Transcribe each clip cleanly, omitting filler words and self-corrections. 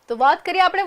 તો વાત કરીએ આપણે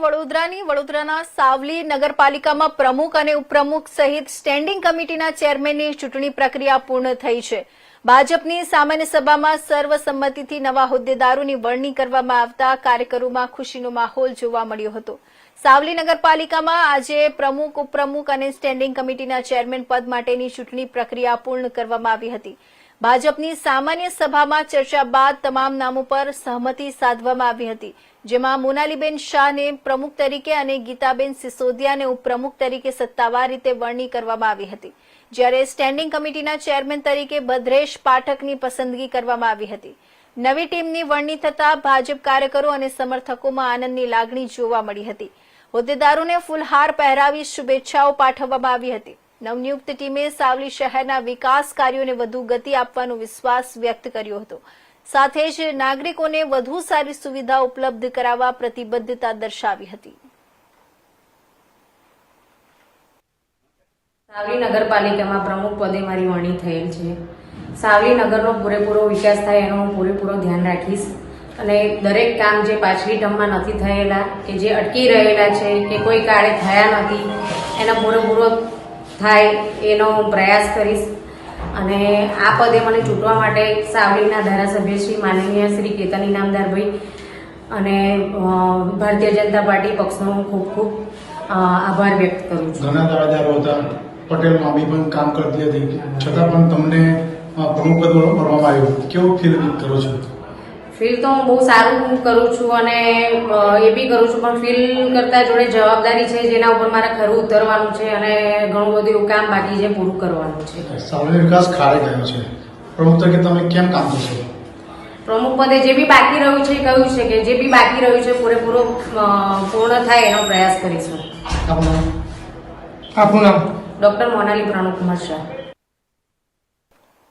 વડોદરાના સાવલી નગરપાલિકામાં પ્રમુખ અને ઉપપ્રમુખ સહિત સ્ટેન્ડિંગ કમિટીના ચેરમેનની ચૂંટણી પ્રક્રિયા પૂર્ણ થઈ છે। ભાજપની સામાન્ય સભામાં સર્વસંમતિથી નવા હોદ્દેદારોની વરણી કરવામાં આવતા કાર્યકરોમાં ખુશીનો માહોલ જોવા મળ્યો હતો। સાવલી નગરપાલિકામાં આજે પ્રમુખ, ઉપપ્રમુખ અને સ્ટેન્ડિંગ કમિટીના ચેરમેન પદ માટેની ચૂંટણી પ્રક્રિયા પૂર્ણ કરવામાં આવી હતી। ભાજપની સામાન્ય સભામાં ચર્ચા બાદ તમામ નામો પર સહમતિ સાધવામાં આવી હતી, જેમાં મોનાલીબેન શાહને પ્રમુખ તરીકે અને ગીતાબેન સિસોદિયાને ઉપપ્રમુખ તરીકે સત્તાવાર રીતે વરણી કરવામાં આવી હતી, જ્યારે સ્ટેન્ડિંગ કમિટીના ચેરમેન તરીકે ભદ્રેશ પાઠકની પસંદગી કરવામાં આવી હતી। નવી ટીમની વરણી થતા ભાજપ કાર્યકરો અને સમર્થકોમાં આનંદની લાગણી જોવા મળી હતી। હોદ્દેદારોને ફૂલહાર પહેરાવી શુભેચ્છાઓ પાઠવવામાં આવી હતી। નવનિયુક્ત ટીમે સાવલી શહેરના વિકાસ કાર્યોને વધુ ગતિ આપવાનો વિશ્વાસ વ્યક્ત કર્યો હતો, સાથે જ નાગરિકોને વધુ સારી સુવિધા ઉપલબ્ધ કરાવવા પ્રતિબદ્ધતા દર્શાવી હતી। સાવલી નગરપાલિકામાં પ્રમુખ પદે મારી વરણી થયેલ છે। સાવલી નગરનો પૂરેપૂરો વિકાસ થાય એનો હું પૂરેપૂરો ધ્યાન રાખીશ અને દરેક કામ જે પાછલી ટર્મમાં નથી થયેલા કે જે અટકી રહેલા છે કે કોઈ કાળે થયા નથી એનો પૂરેપૂરો થાય એનો હું પ્રયાસ કરીશ। અને આ પદે મને ચૂંટવા માટે સાવલીના ધારાસભ્ય શ્રી માનનીય શ્રી કેતન ઇનામદારભાઈ અને ભારતીય જનતા પાર્ટી પક્ષનો હું ખૂબ ખૂબ આભાર વ્યક્ત કરું છું। ઘણા દાવેદારો હતા, પટેલ મામી પણ કામ કરતી હતી, છતાં પણ તમને પ્રમુખ પદ મળવામાં આવ્યું, કેવું ફીલ કરો છો? ફીલ તો હું બહુ સારું કરું છું અને એ બી કરું છું, પણ ફીલ કરતા જોડે જવાબદારી છે જેના ઉપર મારે ખરું ઉતરવાનું છે અને ઘણું બધું એવું કામ બાકી છે પૂરું કરવાનું છે। સાવલીનો વિકાસ ખાડે ગયો છે, પ્રમુખ તરીકે તમે કેમ કામ કરશો? પ્રમુખ પદે જે બી બાકી રહ્યું છે કહ્યું છે કે જે બી બાકી રહ્યું છે પૂરેપૂરો પૂર્ણ થાય એનો પ્રયાસ કરીશું। આપનું નામ? ડૉક્ટર મોનાલી પ્રણવ કુમાર શાહ।